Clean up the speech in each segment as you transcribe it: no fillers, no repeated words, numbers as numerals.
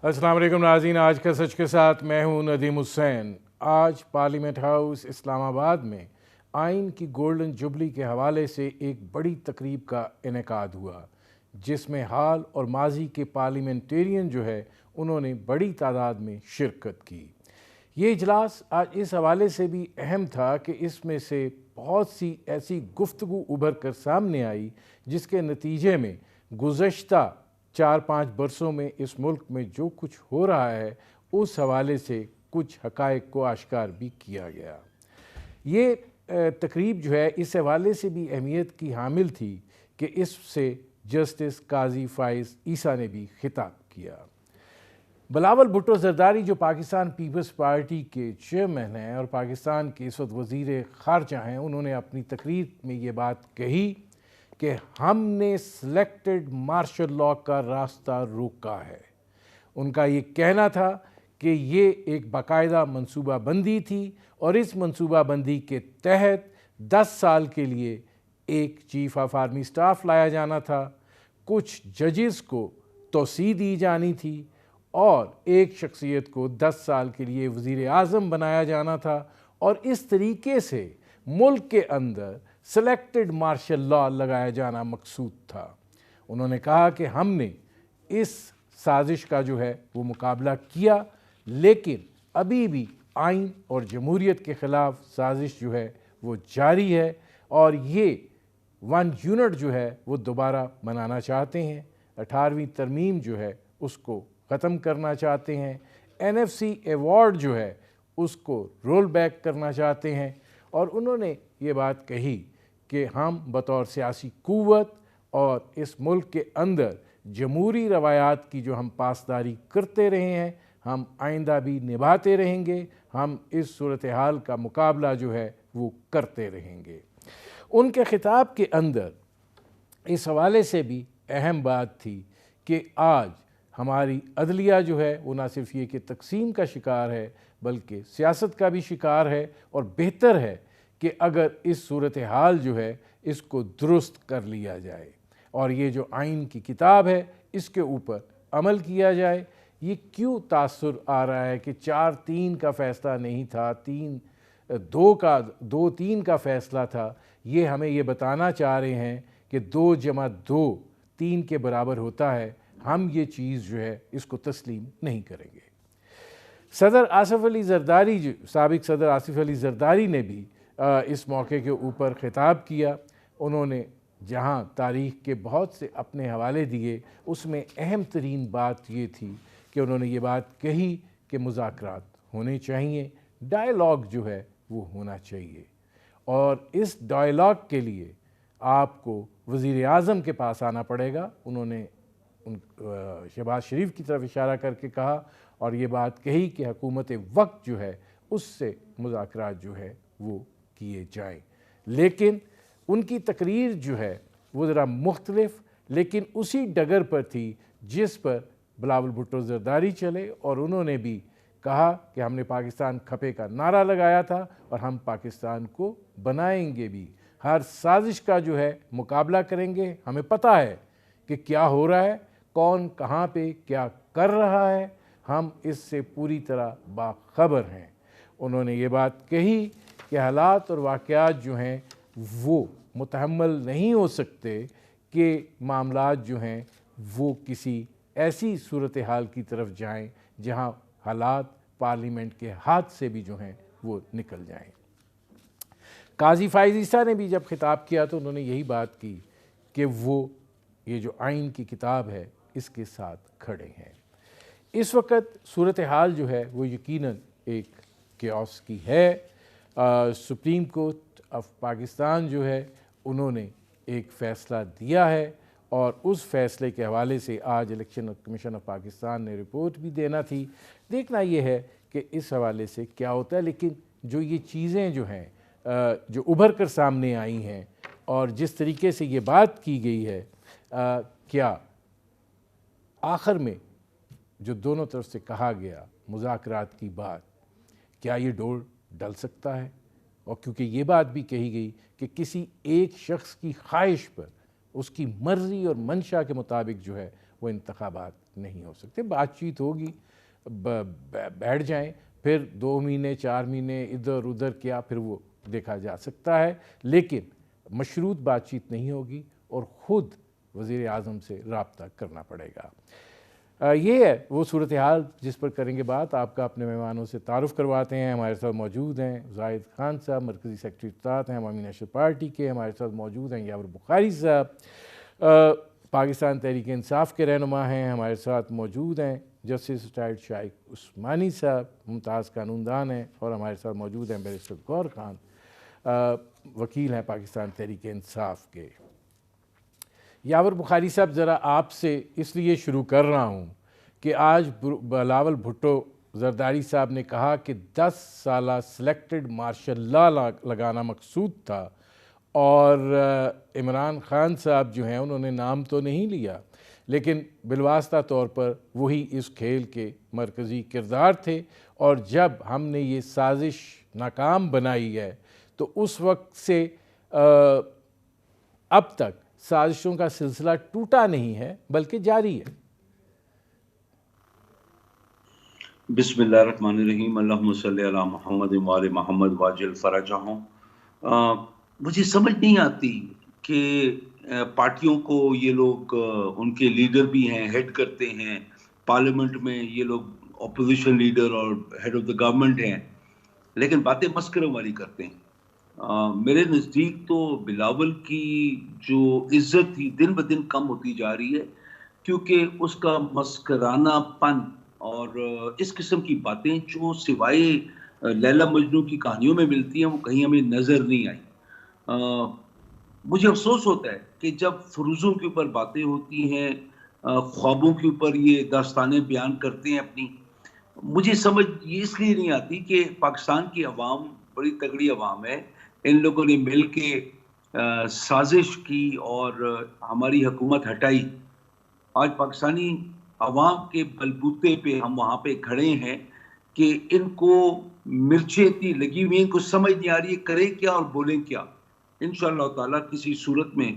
السلام علیکم ناظرین، آج کا سچ کے ساتھ میں ہوں ندیم حسین۔ آج پارلیمنٹ ہاؤس اسلام آباد میں آئین کی گولڈن جوبلی کے حوالے سے ایک بڑی تقریب کا انعقاد ہوا، جس میں حال اور ماضی کے پارلیمنٹیرین جو ہے انہوں نے بڑی تعداد میں شرکت کی۔ یہ اجلاس آج اس حوالے سے بھی اہم تھا کہ اس میں سے بہت سی ایسی گفتگو ابھر کر سامنے آئی جس کے نتیجے میں گزشتہ 4-5 برسوں میں اس ملک میں جو کچھ ہو رہا ہے اس حوالے سے کچھ حقائق کو آشکار بھی کیا گیا۔ یہ تقریب جو ہے اس حوالے سے بھی اہمیت کی حامل تھی کہ اس سے جسٹس قاضی فائز عیسیٰ نے بھی خطاب کیا۔ بلاول بھٹو زرداری جو پاکستان پیپلز پارٹی کے چیئرمین ہیں اور پاکستان کے اس وقت وزیر خارجہ ہیں، انہوں نے اپنی تقریر میں یہ بات کہی کہ ہم نے سلیکٹڈ مارشل لاء کا راستہ روکا ہے۔ ان کا یہ کہنا تھا کہ یہ ایک باقاعدہ منصوبہ بندی تھی اور اس منصوبہ بندی کے تحت 10 سال کے لیے ایک چیف آف آرمی سٹاف لایا جانا تھا، کچھ ججز کو توسیع دی جانی تھی اور ایک شخصیت کو 10 سال کے لیے وزیر اعظم بنایا جانا تھا، اور اس طریقے سے ملک کے اندر سلیکٹڈ مارشل لاء لگایا جانا مقصود تھا۔ انہوں نے کہا کہ ہم نے اس سازش کا جو ہے وہ مقابلہ کیا، لیکن ابھی بھی آئین اور جمہوریت کے خلاف سازش جو ہے وہ جاری ہے، اور یہ 1 یونٹ جو ہے وہ دوبارہ بنانا چاہتے ہیں، 18ویں ترمیم جو ہے اس کو ختم کرنا چاہتے ہیں، NFC ایوارڈ جو ہے اس کو رول بیک کرنا چاہتے ہیں، اور انہوں نے یہ بات کہی کہ ہم بطور سیاسی قوت اور اس ملک کے اندر جمہوری روایات کی جو ہم پاسداری کرتے رہے ہیں ہم آئندہ بھی نبھاتے رہیں گے، ہم اس صورتحال کا مقابلہ جو ہے وہ کرتے رہیں گے۔ ان کے خطاب کے اندر اس حوالے سے بھی اہم بات تھی کہ آج ہماری عدلیہ جو ہے وہ نہ صرف یہ کہ تقسیم کا شکار ہے بلکہ سیاست کا بھی شکار ہے، اور بہتر ہے کہ اگر اس صورتحال جو ہے اس کو درست کر لیا جائے اور یہ جو آئین کی کتاب ہے اس کے اوپر عمل کیا جائے۔ یہ کیوں تاثر آ رہا ہے کہ 4-3 کا فیصلہ نہیں تھا، 2-3 کا فیصلہ تھا؟ یہ ہمیں یہ بتانا چاہ رہے ہیں کہ 2 + 2 3 کے برابر ہوتا ہے۔ ہم یہ چیز جو ہے اس کو تسلیم نہیں کریں گے۔ صدر آصف علی زرداری، سابق صدر آصف علی زرداری نے بھی اس موقع کے اوپر خطاب کیا۔ انہوں نے جہاں تاریخ کے بہت سے اپنے حوالے دیے، اس میں اہم ترین بات یہ تھی کہ انہوں نے یہ بات کہی کہ مذاکرات ہونے چاہیے، ڈائیلاگ جو ہے وہ ہونا چاہیے، اور اس ڈائیلاگ کے لیے آپ کو وزیر اعظم کے پاس آنا پڑے گا۔ انہوں نے شہباز شریف کی طرف اشارہ کر کے کہا اور یہ بات کہی کہ حکومت وقت جو ہے اس سے مذاکرات جو ہے وہ کیے جائیں، لیکن ان کی تقریر جو ہے وہ ذرا مختلف لیکن اسی ڈگر پر تھی جس پر بلاول بھٹو زرداری چلے، اور انہوں نے بھی کہا کہ ہم نے پاکستان کھپے کا نعرہ لگایا تھا اور ہم پاکستان کو بنائیں گے بھی، ہر سازش کا جو ہے مقابلہ کریں گے، ہمیں پتہ ہے کہ کیا ہو رہا ہے، کون کہاں پہ کیا کر رہا ہے، ہم اس سے پوری طرح باخبر ہیں۔ انہوں نے یہ بات کہی کہ حالات اور واقعات جو ہیں وہ متحمل نہیں ہو سکتے کہ معاملات جو ہیں وہ کسی ایسی صورتحال کی طرف جائیں جہاں حالات پارلیمنٹ کے ہاتھ سے بھی جو ہیں وہ نکل جائیں۔ قاضی فائز عیسیٰ نے بھی جب خطاب کیا تو انہوں نے یہی بات کی کہ وہ یہ جو آئین کی کتاب ہے اس کے ساتھ کھڑے ہیں۔ اس وقت صورتحال جو ہے وہ یقیناً ایک کیوس کی ہے۔ سپریم کورٹ آف پاکستان جو ہے انہوں نے ایک فیصلہ دیا ہے، اور اس فیصلے کے حوالے سے آج الیکشن کمیشن آف پاکستان نے رپورٹ بھی دینا تھی۔ دیکھنا یہ ہے کہ اس حوالے سے کیا ہوتا ہے، لیکن جو یہ چیزیں جو ہیں جو ابھر کر سامنے آئی ہیں اور جس طریقے سے یہ بات کی گئی ہے، کیا آخر میں جو دونوں طرف سے کہا گیا مذاکرات کی بات، کیا یہ ڈور ڈل سکتا ہے؟ اور کیونکہ یہ بات بھی کہی گئی کہ کسی ایک شخص کی خواہش پر اس کی مرضی اور منشا کے مطابق جو ہے وہ انتخابات نہیں ہو سکتے. بات چیت ہوگی, بیٹھ جائیں, پھر 2 مہینے 4 مہینے ادھر ادھر کیا پھر وہ دیکھا جا سکتا ہے, لیکن مشروط بات چیت نہیں ہوگی اور خود وزیر اعظم سے رابطہ کرنا پڑے گا. یہ ہے وہ صورتحال جس پر کریں گے بات. آپ کا اپنے مہمانوں سے تعارف کرواتے ہیں. ہمارے ساتھ موجود ہیں زاہد خان صاحب, مرکزی سیکرٹری اطلاعات ہیں عوامی نیشنل پارٹی کے. ہمارے ساتھ موجود ہیں یاور بخاری صاحب, پاکستان تحریک انصاف کے رہنما ہیں. ہمارے ساتھ موجود ہیں جسٹس ریٹائرڈ شائق عثمانی صاحب, ممتاز قانون دان ہیں. اور ہمارے ساتھ موجود ہیں بیرسٹر غور خان, وکیل ہیں پاکستان تحریک انصاف کے. یاور بخاری صاحب, ذرا آپ سے اس لیے شروع کر رہا ہوں کہ آج بلاول بھٹو زرداری صاحب نے کہا کہ 10 سالہ سلیکٹڈ مارشل لا لگانا مقصود تھا, اور عمران خان صاحب جو ہیں انہوں نے نام تو نہیں لیا لیکن بالواسطہ طور پر وہی اس کھیل کے مرکزی کردار تھے. اور جب ہم نے یہ سازش ناکام بنائی ہے تو اس وقت سے اب تک سازشوں کا سلسلہ ٹوٹا نہیں ہے بلکہ جاری ہے. بسم اللہ الرحمن الرحیم. اللہم صلی علی محمد وآل محمد واجل فرجہم. مجھے سمجھ نہیں آتی کہ پارٹیوں کو یہ لوگ ان کے لیڈر بھی ہیں, ہیڈ کرتے ہیں پارلیمنٹ میں, یہ لوگ اپوزیشن لیڈر اور ہیڈ آف دا گورنمنٹ ہیں, لیکن باتیں مسخروں والی کرتے ہیں. میرے نزدیک تو بلاول کی جو عزت تھی دن بدن کم ہوتی جا رہی ہے, کیونکہ اس کا مسکرانہ پن اور اس قسم کی باتیں جو سوائے لیلا مجنو کی کہانیوں میں ملتی ہیں وہ کہیں ہمیں نظر نہیں آئی. مجھے افسوس ہوتا ہے کہ جب فروزوں کے اوپر باتیں ہوتی ہیں, خوابوں کے اوپر یہ داستانیں بیان کرتے ہیں اپنی, مجھے سمجھ یہ اس لیے نہیں آتی کہ پاکستان کی عوام بڑی تگڑی عوام ہے. ان لوگوں نے مل کے سازش کی اور ہماری حکومت ہٹائی. آج پاکستانی عوام کے بلبوتے پہ ہم وہاں پہ کھڑے ہیں کہ ان کو مرچیں اتنی لگی ہوئی, ان کو سمجھ نہیں آ رہی ہے کریں کیا اور بولیں کیا. انشاءاللہ تعالیٰ کسی صورت میں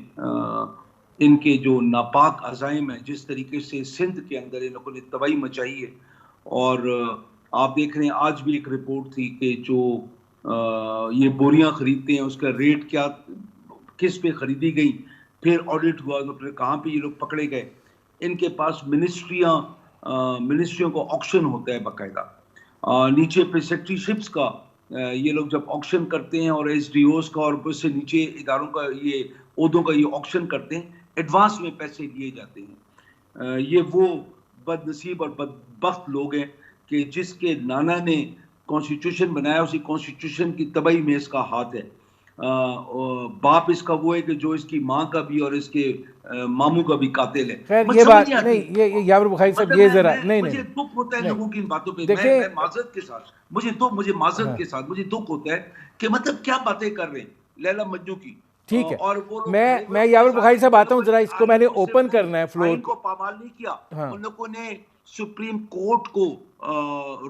ان کے جو ناپاک عزائم ہیں, جس طریقے سے سندھ کے اندر ان لوگوں نے تباہی مچائی ہے, اور آپ دیکھ رہے ہیں آج بھی ایک رپورٹ تھی کہ جو یہ بوریاں خریدتے ہیں اس کا ریٹ کیا, کس پہ خریدی گئی, پھر آڈٹ ہوا تو پھر کہاں پہ یہ لوگ پکڑے گئے. ان کے پاس منسٹریوں کو آکشن ہوتا ہے باقاعدہ, نیچے پہ سیکٹری شپس کا یہ لوگ جب آکشن کرتے ہیں اور ایس ڈی اوز کا اور اس سے نیچے اداروں کا یہ عہدوں کا یہ آکشن کرتے ہیں, ایڈوانس میں پیسے دیے جاتے ہیں. یہ وہ بد نصیب اور بدبخت لوگ ہیں کہ جس کے نانا نے کانسٹیٹیوشن بنایا, اسی کانسٹیٹیوشن کی تباہی میں اس کا ہاتھ ہے. باپ اس کا وہ ہے کہ جو اس کی ماں کا بھی اور اس کے ماموں کا بھی قاتل ہے. خیر یہ بات نہیں, یہ یاور بخاری صاحب یہ ذرا نہیں, مجھے دکھ ہوتا ہے لوگوں کی ان باتوں پہ. دیکھیں میں معذرت کے ساتھ مجھے معذرت کے ساتھ مجھے دکھ ہوتا ہے کہ مطلب کیا باتیں کر رہے ہیں لیلا مجنو کی. ٹھیک ہے, میں یاور بخاری صاحب آتا ہوں, ذرا اس کو میں نے اوپن کرنا ہے فلور آئین کو پامال نہیں کیا. ان لوگوں نے سپریم کورٹ کو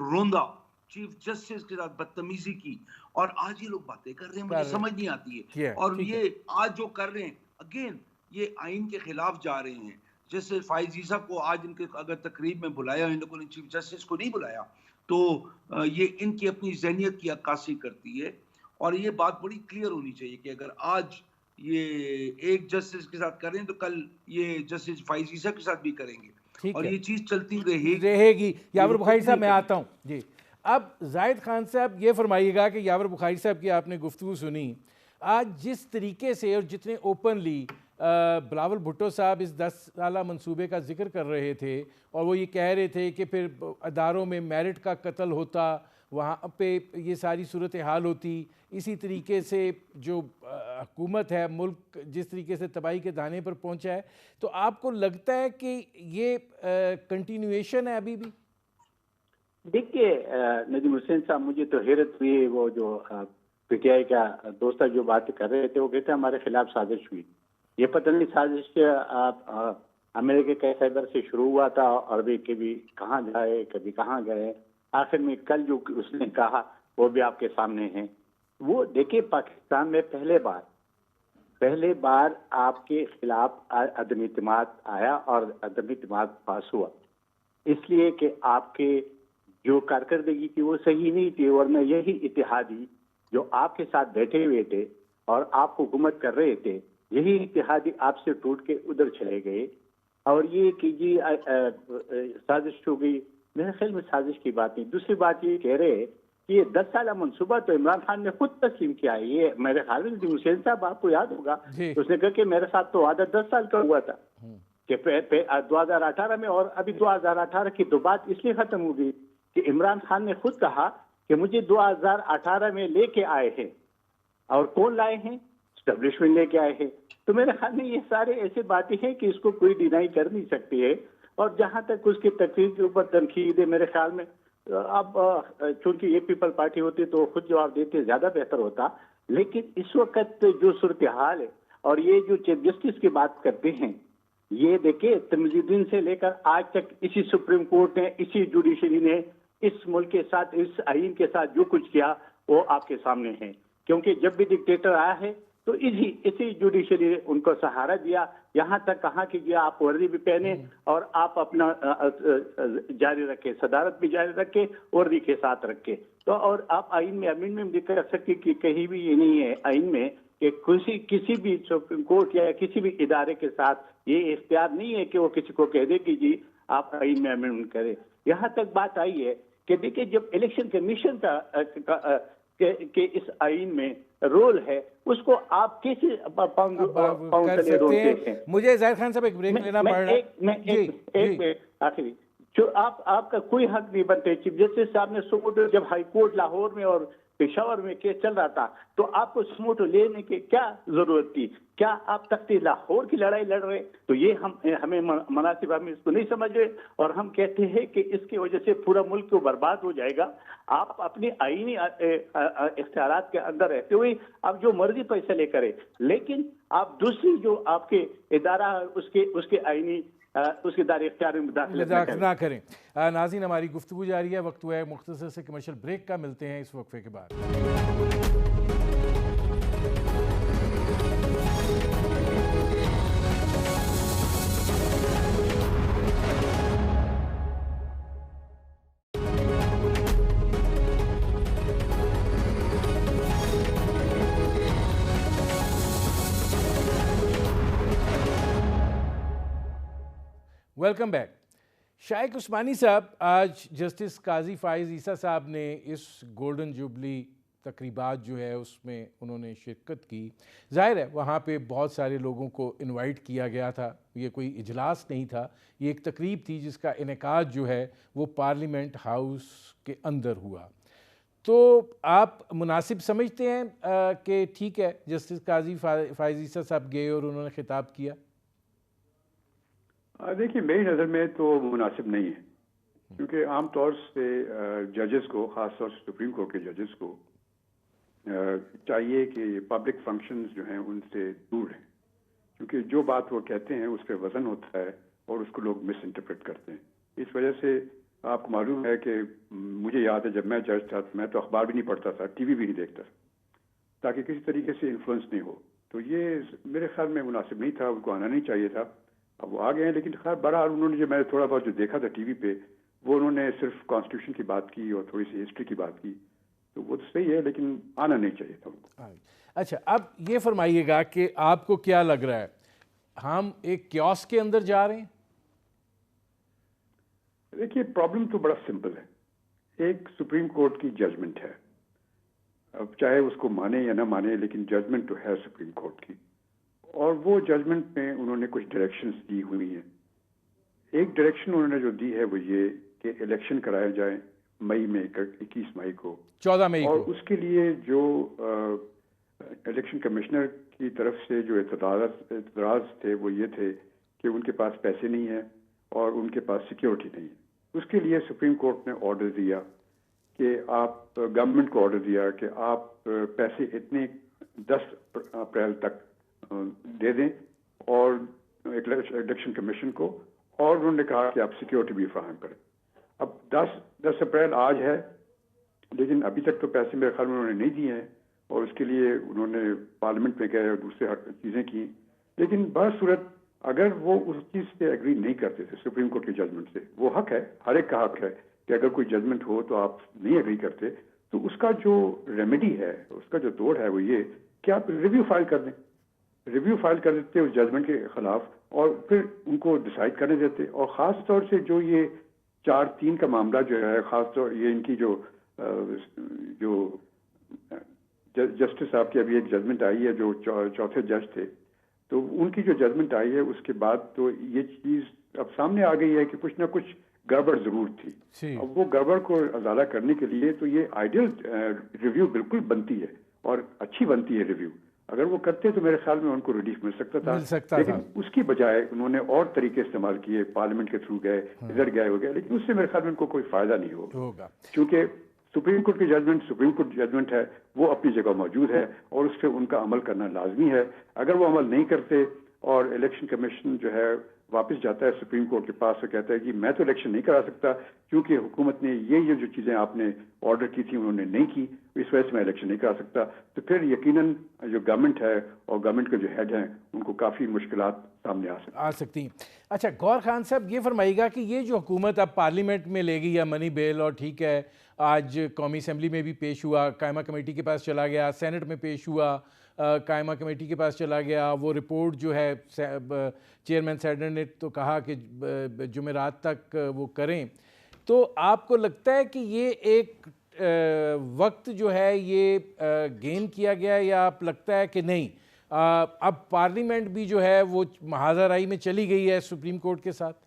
روندا, چیف جسٹس کے ساتھ بدتمیزی کی, اور آج یہ لوگ باتیں کر رہے ہیں, مجھے سمجھ نہیں آتی ہے. اور یہ آج جو کر رہے ہیں اگین یہ آئین کے خلاف جا رہے ہیں. جیسے فائز عیسیٰ کو آج ان کے اگر تقریب میں بلایا, ان لوگوں نے چیف جسٹس کو نہیں بلایا, تو یہ ان کی اپنی ذہنیت کی عکاسی کرتی ہے. اور یہ بات بڑی کلیئر ہونی چاہیے کہ اگر آج یہ ایک جسٹس کے ساتھ کریں تو کل یہ جسٹس فائز عیسیٰ کے ساتھ بھی کریں گے, اور یہ چیز چلتی رہے گی. یاور بخاری صاحب میں آتا ہوں جی. اب زاہد خان صاحب یہ فرمائیے گا کہ یاور بخاری صاحب کی آپ نے گفتگو سنی, آج جس طریقے سے اور جتنے اوپنلی بلاول بھٹو صاحب اس 10 سالہ منصوبے کا ذکر کر رہے تھے, اور وہ یہ کہہ رہے تھے کہ پھر اداروں میں میرٹ کا قتل ہوتا, وہاں پہ یہ ساری صورتحال ہوتی, اسی طریقے سے جو حکومت ہے ملک جس طریقے سے تباہی کے دانے پر پہنچا ہے, تو آپ کو لگتا ہے کہ یہ کنٹینویشن ہے ابھی بھی؟ دیکھیے ندیم حسین صاحب, مجھے تو حیرت ہوئی, وہ جو پی ٹی آئی کا دوست جو بات کر رہے تھے وہ کہتے ہیں ہمارے خلاف سازش ہوئی. یہ پتہ نہیں سازش امریکہ کے خیبر سے شروع ہوا تھا, اور بھی کبھی کہاں جائے کبھی کہاں گئے, آخر میں کل جو اس نے کہا وہ بھی آپ کے سامنے ہے. وہ دیکھیے پاکستان میں پہلے بار آپ کے خلاف عدم اعتماد آیا اور عدم اعتماد پاس ہوا، اس لیے کہ آپ کے جو کارکردگی تھی وہ صحیح نہیں تھی، ورنہ یہی اتحادی جو آپ کے ساتھ بیٹھے ہوئے تھے اور آپ حکومت کر رہے تھے، یہی اتحادی آپ سے ٹوٹ کے ادھر چلے گئے. اور یہ کہ جی سازش ہو گئی، میرے خیال میں سازش کی بات نہیں. دوسری بات یہ کہہ رہے کہ یہ 10 سالہ منصوبہ تو عمران خان نے خود تسلیم کیا ہے. یہ میرے خیال میں ندیم حسین صاحب آپ کو یاد ہوگا، اس نے کہا کہ میرے ساتھ تو وعدہ 10 سال کا ہوا تھا کہ 2018 میں، اور ابھی 2018 کی تو بات اس لیے ختم ہو گئی کہ عمران خان نے خود کہا کہ مجھے 2018 میں لے کے آئے ہیں. اور کون لائے ہیں؟ اسٹیبلشمنٹ لے کے آئے ہیں. تو میرے خیال میں یہ سارے ایسے باتیں ہیں کہ اس کو کوئی ڈینائی کر نہیں سکتی ہے. اور جہاں تک اس کی تقریر کے اوپر تنقید ہے، میرے خیال میں اب چونکہ یہ پیپل پارٹی ہوتی تو خود جواب دیتے زیادہ بہتر ہوتا. لیکن اس وقت جو صورتحال ہے اور یہ جو چیف جسٹس کی بات کرتے ہیں، یہ دیکھیں تمیز الدین سے لے کر آج تک اسی سپریم کورٹ نے، اسی جوڈیشری نے اس ملک کے ساتھ، اس آئین کے ساتھ جو کچھ کیا وہ آپ کے سامنے ہے. کیونکہ جب بھی ڈکٹیٹر آیا ہے تو اسی جوڈیشری نے ان کو سہارا دیا. یہاں تک کہا کہ جی آپ وردی بھی پہنے اور آپ اپنا جاری رکھے، صدارت بھی جاری رکھے، وردی کے ساتھ رکھے. تو اور آپ آئین میں امینڈمنٹ دکھ کر سکتے کہ کہیں بھی یہ نہیں ہے آئین میں کہ کسی بھی سپریم کورٹ یا کسی بھی ادارے کے ساتھ یہ اختیار نہیں ہے کہ وہ کسی کو کہہ دے کہ جی آپ آئین میں امینڈمنٹ کریں. یہاں تک بات آئی ہے کہ دیکھیں جب الیکشن کمیشن کا کہ اس آئین میں رول ہے، اس کو آپ کیسے پاؤں تلے روکتے ہیں؟ مجھے زاہد خان صاحب ایک بریک لینا پڑ رہا ہے. ایک آخری جو آپ کا کوئی حق نہیں بنتے. چیف جسٹس صاحب نے سموٹو، جب ہائی کورٹ لاہور میں اور پشاور میں کیس چل رہا تھا تو آپ کو سموٹو لینے کی کیا ضرورت تھی؟ کیا آپ تخت لاہور کی لڑائی لڑ رہے؟ تو یہ ہمیں مناسب، ہم اس کو نہیں سمجھ رہے اور ہم کہتے ہیں کہ اس کی وجہ سے پورا ملک کو برباد ہو جائے گا. آپ اپنی آئینی اختیارات کے اندر رہتے ہوئے آپ جو مرضی فیصلے کریں، لیکن آپ دوسری جو آپ کے ادارہ اس کے آئینی اس کے دائرے اختیار میں مداخلت نہ کریں. ناظرین، ہماری گفتگو جاری ہے، وقت ہوا ہے مختصر سے کمرشل بریک کا. ملتے ہیں اس وقفے کے بعد. Welcome back. شائق عثمانی صاحب، آج جسٹس قاضی فائز عیسیٰ صاحب نے اس گولڈن جوبلی تقریبات جو ہے اس میں انہوں نے شرکت کی. ظاہر ہے وہاں پہ بہت سارے لوگوں کو انوائٹ کیا گیا تھا، یہ کوئی اجلاس نہیں تھا، یہ ایک تقریب تھی جس کا انعقاد جو ہے وہ پارلیمنٹ ہاؤس کے اندر ہوا. تو آپ مناسب سمجھتے ہیں کہ ٹھیک ہے جسٹس قاضی فائز عیسیٰ صاحب گئے اور انہوں نے خطاب کیا؟ دیکھیے میری نظر میں تو مناسب نہیں ہے، کیونکہ عام طور سے ججز کو، خاص طور سے سپریم کورٹ کے ججز کو چاہیے کہ پبلک فنکشنز جو ہیں ان سے دور رہیں، کیونکہ جو بات وہ کہتے ہیں اس پہ وزن ہوتا ہے اور اس کو لوگ مس انٹرپریٹ کرتے ہیں. اس وجہ سے آپ کو معلوم ہے کہ مجھے یاد ہے جب میں جج تھا میں تو اخبار بھی نہیں پڑھتا تھا، ٹی وی بھی نہیں دیکھتا تاکہ کسی طریقے سے انفلوئنس نہیں ہو. تو یہ میرے خیال میں مناسب نہیں تھا، ان کو آنا نہیں چاہیے تھا. اب وہ آ گئے ہیں، لیکن خیر بہرحال انہوں نے جو میں تھوڑا بہت جو دیکھا تھا ٹی وی پہ، وہ انہوں نے صرف کانسٹیٹیوشن کی بات کی اور تھوڑی سی ہسٹری کی بات کی، تو وہ تو صحیح ہے لیکن آنا نہیں چاہیے تھا ان کو. اچھا، اب یہ فرمائیے گا کہ آپ کو کیا لگ رہا ہے، ہم ایک کیوس کے اندر جا رہے ہیں؟ دیکھیے پرابلم تو بڑا سمپل ہے. ایک سپریم کورٹ کی ججمنٹ ہے، اب چاہے اس کو مانے یا نہ مانے لیکن ججمنٹ تو ہے سپریم کورٹ کی، اور وہ ججمنٹ میں انہوں نے کچھ ڈائریکشنز دی ہوئی ہیں. ایک ڈائریکشن انہوں نے جو دی ہے وہ یہ کہ الیکشن کرائے جائیں مئی میں، 21 مئی کو، 14 مئی اور کو. اس کے لیے جو الیکشن کمشنر کی طرف سے جو اعتراض تھے وہ یہ تھے کہ ان کے پاس پیسے نہیں ہیں اور ان کے پاس سیکیورٹی نہیں ہے. اس کے لیے سپریم کورٹ نے آرڈر دیا کہ آپ گورنمنٹ کو آرڈر دیا کہ آپ پیسے اتنے 10 اپریل تک دے دیں اور الیکشن کمیشن کو، اور انہوں نے کہا کہ آپ سیکیورٹی بھی فراہم کریں. اب 10 اپریل آج ہے لیکن ابھی تک تو پیسے میرے خیال میں انہوں نے نہیں دیے ہیں، اور اس کے لیے انہوں نے پارلیمنٹ میں گئے اور دوسرے چیزیں کی. لیکن بعض صورت اگر وہ اس چیز سے ایگری نہیں کرتے تھے سپریم کورٹ کے ججمنٹ سے، وہ حق ہے، ہر ایک کا حق ہے کہ اگر کوئی ججمنٹ ہو تو آپ نہیں ایگری کرتے، تو اس کا جو ریمیڈی ہے، اس کا جو توڑ ہے وہ یہ کہ آپ ریویو فائل کر دیں. ریویو فائل کر دیتے اس ججمنٹ کے خلاف اور پھر ان کو ڈیسائیڈ کرنے دیتے. اور خاص طور سے جو یہ 4-3 کا معاملہ جو ہے، خاص طور یہ ان کی جو جسٹس صاحب کی ابھی ایک ججمنٹ آئی ہے جو چوتھے جج تھے، تو ان کی جو ججمنٹ آئی ہے اس کے بعد تو یہ چیز اب سامنے آ گئی ہے کہ کچھ نہ کچھ گڑبڑ ضرور تھی. اب وہ گڑبڑ کو ازالہ کرنے کے لیے تو یہ آئیڈیل ریویو بالکل بنتی ہے اور اچھی بنتی ہے ریویو. اگر وہ کرتے تو میرے خیال میں ان کو ریلیف مل سکتا تھا، لیکن اس کی بجائے انہوں نے اور طریقے استعمال کیے، پارلیمنٹ کے تھرو گئے، ادھر گئے ہو گئے، لیکن اس سے میرے خیال میں ان کو کوئی فائدہ نہیں ہوگا. کیونکہ سپریم کورٹ کی ججمنٹ سپریم کورٹ ججمنٹ ہے، وہ اپنی جگہ موجود ہے اور اس پہ ان کا عمل کرنا لازمی ہے. اگر وہ عمل نہیں کرتے اور الیکشن کمیشن جو ہے واپس جاتا ہے سپریم کورٹ کے پاس اور کہتا ہے کہ میں تو الیکشن نہیں کرا سکتا کیونکہ حکومت نے یہ جو چیزیں آپ نے آرڈر کی تھی انہوں نے نہیں کی، اس وجہ سے میں الیکشن نہیں کرا سکتا، تو پھر یقیناً جو گورنمنٹ ہے اور گورنمنٹ کے جو ہیڈ ہیں ان کو کافی مشکلات سامنے آ سکتی ہیں. اچھا گور خان صاحب یہ فرمائیے گا کہ یہ جو حکومت اب پارلیمنٹ میں لے گئی یا منی بیل، اور ٹھیک ہے آج قومی اسمبلی میں بھی پیش ہوا، قائمہ کمیٹی کے پاس چلا گیا، سینٹ میں پیش ہوا، قائمہ کمیٹی کے پاس چلا گیا، وہ رپورٹ جو ہے چیئرمین سینٹ نے تو کہا کہ جمعرات تک وہ کریں، تو آپ کو لگتا ہے کہ یہ ایک وقت جو ہے یہ گین کیا گیا یا آپ لگتا ہے کہ نہیں اب پارلیمنٹ بھی جو ہے وہ محاذ رائی میں چلی گئی ہے سپریم کورٹ کے ساتھ؟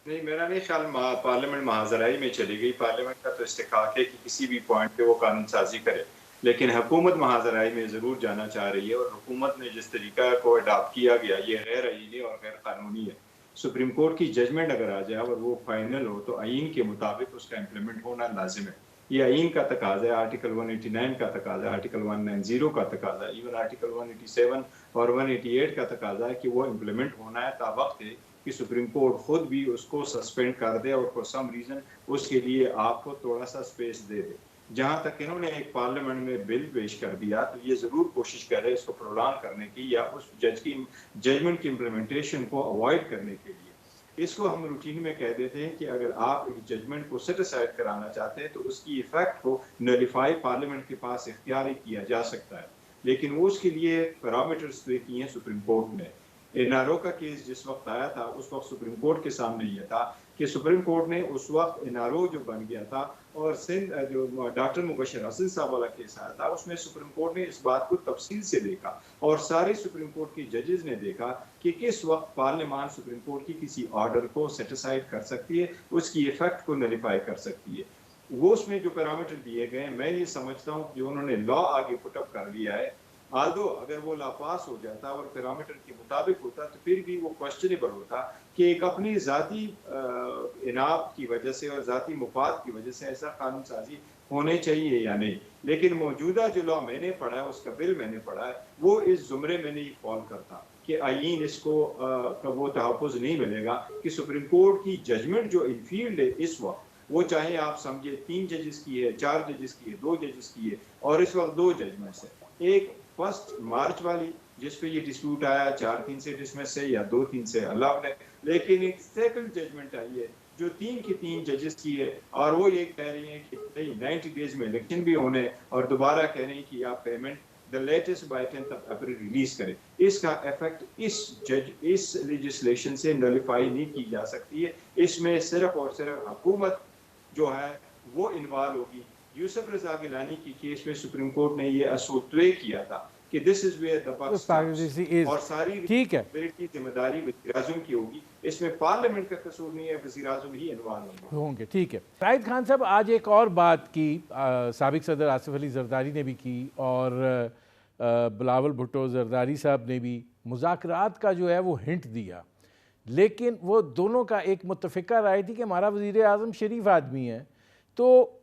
نہیں، میرا نہیں خیال پارلیمنٹ محاذ رائی میں چلی گئی. پارلیمنٹ کا تو استحقاق ہے کہ کسی بھی پوائنٹ پہ وہ قانون سازی کرے، لیکن حکومت محاذ رائی میں ضرور جانا چاہ رہی ہے، اور حکومت نے جس طریقہ کو اڈاپٹ کیا گیا یہ غیر آئینی اور غیر قانونی ہے. سپریم کورٹ کی ججمنٹ اگر آ جائے اور وہ فائنل ہو تو آئین کے مطابق اس کا امپلیمنٹ ہونا لازم ہے. یہ آئین کا تقاضا ہے، آرٹیکل 189 کا تقاضا ہے، آرٹیکل 190 کا تقاضا ہے، ایون آرٹیکل 187 اور 188 کا تقاضا ہے کہ وہ امپلیمنٹ ہونا ہے. تا وقت ہے کہ سپریم کورٹ خود بھی اس کو سسپینڈ کر دے اور فور سم ریزن اس کے لیے آپ کو تھوڑا سا سپیس دے دے. جہاں تک انہوں نے ایک پارلیمنٹ میں بل پیش کر دیا تو یہ ضرور کوشش کرے اس کو پرولانگ کرنے کی یا اس جج کی ججمنٹ کی امپلیمنٹیشن کو اوائڈ کرنے کے لیے. اس کو ہم روٹین میں کہہ دیتے ہیں کہ اگر آپ ایک ججمنٹ کو سیٹ اسائڈ کرانا چاہتے ہیں تو اس کی ایفیکٹ کو نلیفائی پارلیمنٹ کے پاس اختیاری کیا جا سکتا ہے، لیکن وہ اس کے لیے پیرامیٹرز طے کیے ہیں سپریم کورٹ نے. انارو کا کیس جس وقت آیا تھا اس وقت سپریم کورٹ کے سامنے یہ تھا کہ سپریم کورٹ نے اس وقت انارو جو بن گیا تھا اور سندھ جو ڈاکٹر مبشر حسن صاحب والا کیس آیا تھا اس میں سپریم کورٹ نے اس بات کو تفصیل سے دیکھا اور سارے سپریم کورٹ کی ججز نے دیکھا کہ کس وقت پارلیمان سپریم کورٹ کی کسی آرڈر کو سیٹیسفائی کر سکتی ہے، اس کی ایفیکٹ کو نلیفائی کر سکتی ہے. وہ اس میں جو پیرامیٹر دیے گئے ہیں میں یہ سمجھتا ہوں کہ انہوں نے لا آگے پٹ اپ کر لیا ہے. آلدو اگر وہ لا پاس ہو جاتا اور پیرامیٹر کے مطابق ہوتا تو پھر بھی وہ کوشچنیبل ہوتا کہ ایک اپنی ذاتی اناب کی وجہ سے اور ذاتی مفاد کی وجہ سے ایسا قانون سازی ہونے چاہیے یا نہیں. لیکن موجودہ جو لا میں نے پڑھا ہے، اس کا بل میں نے پڑھا ہے، وہ اس زمرے میں نہیں فال کرتا کہ آئین اس کو وہ تحفظ نہیں ملے گا کہ سپریم کورٹ کی ججمنٹ جو انفیلڈ ہے اس وقت، وہ چاہے آپ سمجھے 3 ججز کی ہے، 4 ججز کی ہے، 2 ججز کی ہے، اور اس وقت 2 ججمنٹس ہیں. ایک 1 مارچ والی جس پہ یہ ڈسپیوٹ آیا 4-3 سے ڈسمس سے یا 2-3 سے اللہ نے، لیکن ایک سیکنڈ ججمنٹ آئی ہے جو 3 کی 3 ججز کی ہے اور وہ یہ کہہ رہی ہیں کہ 90 ڈیز میں الیکشن بھی ہونے اور دوبارہ کہہ رہی ہیں کہ آپ payment the latest by 10th of April release کریں. اس کا ایفیکٹ اس لیجسلیشن سے نلیفائی نہیں کی جا سکتی ہے. اس میں صرف اور صرف حکومت جو ہے وہ انوالو ہوگی. یوسف رضا گیلانی کی کیس میں سپریم کورٹ نے یہ اصول طے کیا تھا کہ this is where the buck stops اور ساری ریسپانسبلٹی ذمہ داری وزیر اعظم کی ہوگی. اس میں پارلیمنٹ کا قصور نہیں ہے، وزیر اعظم ہی انوالو ہوں گے. ٹھیک ہے شاہد خان صاحب، آج ایک اور بات کی سابق صدر آصف علی زرداری نے بھی کی اور بلاول بھٹو زرداری صاحب نے بھی مذاکرات کا جو ہے وہ ہنٹ دیا، لیکن وہ دونوں کا ایک متفقہ رائے تھی کہ ہمارا وزیر اعظم شریف آدمی ہے. تو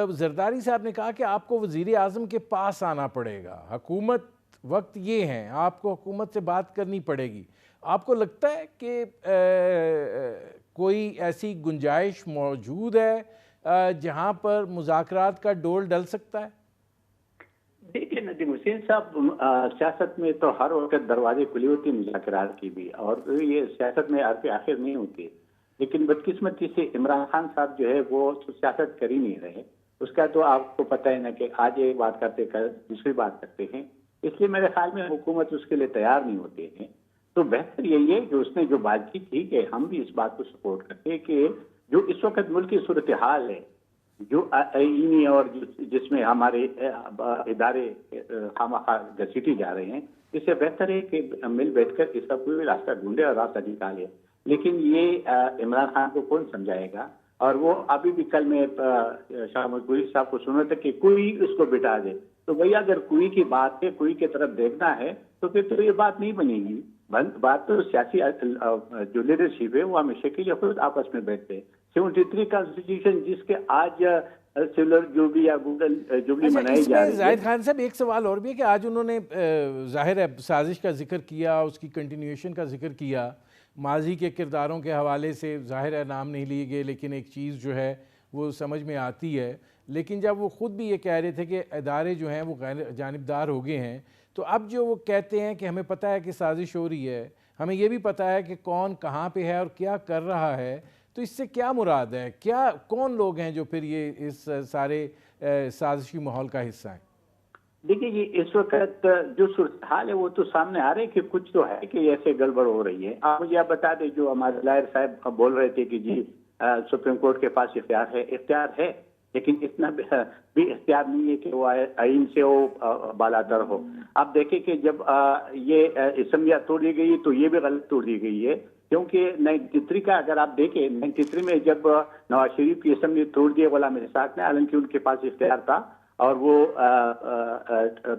زرداری صاحب نے کہا کہ آپ کو وزیر اعظم کے پاس آنا پڑے گا، حکومت وقت یہ ہیں، آپ کو حکومت سے بات کرنی پڑے گی. آپ کو لگتا ہے کہ کوئی ایسی گنجائش موجود ہے جہاں پر مذاکرات کا ڈول ڈل سکتا ہے؟ ندیم حسین صاحب، سیاست میں تو ہر وقت دروازے کھلی ہوتی ہیں مذاکرات کی بھی، اور یہ سیاست میں حرف آخر نہیں ہوتی، لیکن بدقسمتی سے عمران خان صاحب جو ہے وہ سیاست کر ہی نہیں رہے. اس کا تو آپ کو پتہ ہے نا کہ آج ایک بات کرتے کر دوسری بات کرتے ہیں، اس لیے میرے خیال میں حکومت اس کے لیے تیار نہیں ہوتے ہیں. تو بہتر یہی ہے کہ اس نے جو بات کی تھی کہ ہم بھی اس بات کو سپورٹ کرتے ہیں کہ جو اس وقت ملک کی صورتحال ہے، جو آئینی اور جس میں ہمارے ادارے خواہ گھسیٹی جا رہے ہیں، اس سے بہتر ہے کہ مل بیٹھ کر اس کا کوئی راستہ ڈھونڈے اور راستہ نکالے. لیکن یہ عمران خان کو کون سمجھائے گا؟ اور وہ ابھی بھی کل میں شاہ محمود قریشی صاحب کو سنا تھا کہ کوئی اس کو بٹا دے. تو بھیا اگر کوئی کی بات ہے، کوئی کی طرف دیکھنا ہے تو پھر تو یہ بات نہیں بنے گی. بات تو سیاسی جو لیڈرشپ ہے وہ ہمیشہ کے لیے خود آپس میں بیٹھتے ہیں. 73 کانسٹیٹیوشن جس کے آج سلر جو بھی یا گوگل جو بھی منائی جا رہی ہے. زاہد خان صاحب ایک سوال اور بھی ہے کہ آج انہوں نے ظاہر ہے سازش کا ذکر کیا، اس کی کنٹینیوشن کا ذکر کیا، ماضی کے کرداروں کے حوالے سے ظاہر ہے نام نہیں لیے گئے، لیکن ایک چیز جو ہے وہ سمجھ میں آتی ہے. لیکن جب وہ خود بھی یہ کہہ رہے تھے کہ ادارے جو ہیں وہ غیر جانبدار ہو گئے ہیں، تو اب جو وہ کہتے ہیں کہ ہمیں پتہ ہے کہ سازش ہو رہی ہے، ہمیں یہ بھی پتہ ہے کہ کون کہاں پہ ہے اور کیا کر رہا ہے، تو اس سے کیا مراد ہے؟ کیا کون لوگ ہیں جو پھر یہ اس سارے سازشی ماحول کا حصہ ہیں؟ دیکھیے یہ اس وقت جو صورتحال ہے وہ تو سامنے آ رہے کہ کچھ تو ہے کہ ایسے گڑبڑ ہو رہی ہے. آپ مجھے بتا دیں، جو ہمارے لائر صاحب بول رہے تھے کہ جی سپریم کورٹ کے پاس اختیار ہے لیکن اتنا بھی اختیار نہیں ہے کہ وہ آئین سے وہ بالاتر ہو. آپ دیکھیں کہ جب یہ اسمبلیاں توڑی گئی تو یہ بھی غلط توڑی گئی ہے، کیونکہ 93 کا اگر آپ دیکھیں 93 میں جب نواز شریف کی اسمبلی توڑ دی غلام اسحاق نے، حالانکہ ان کے پاس اختیار تھا اور وہ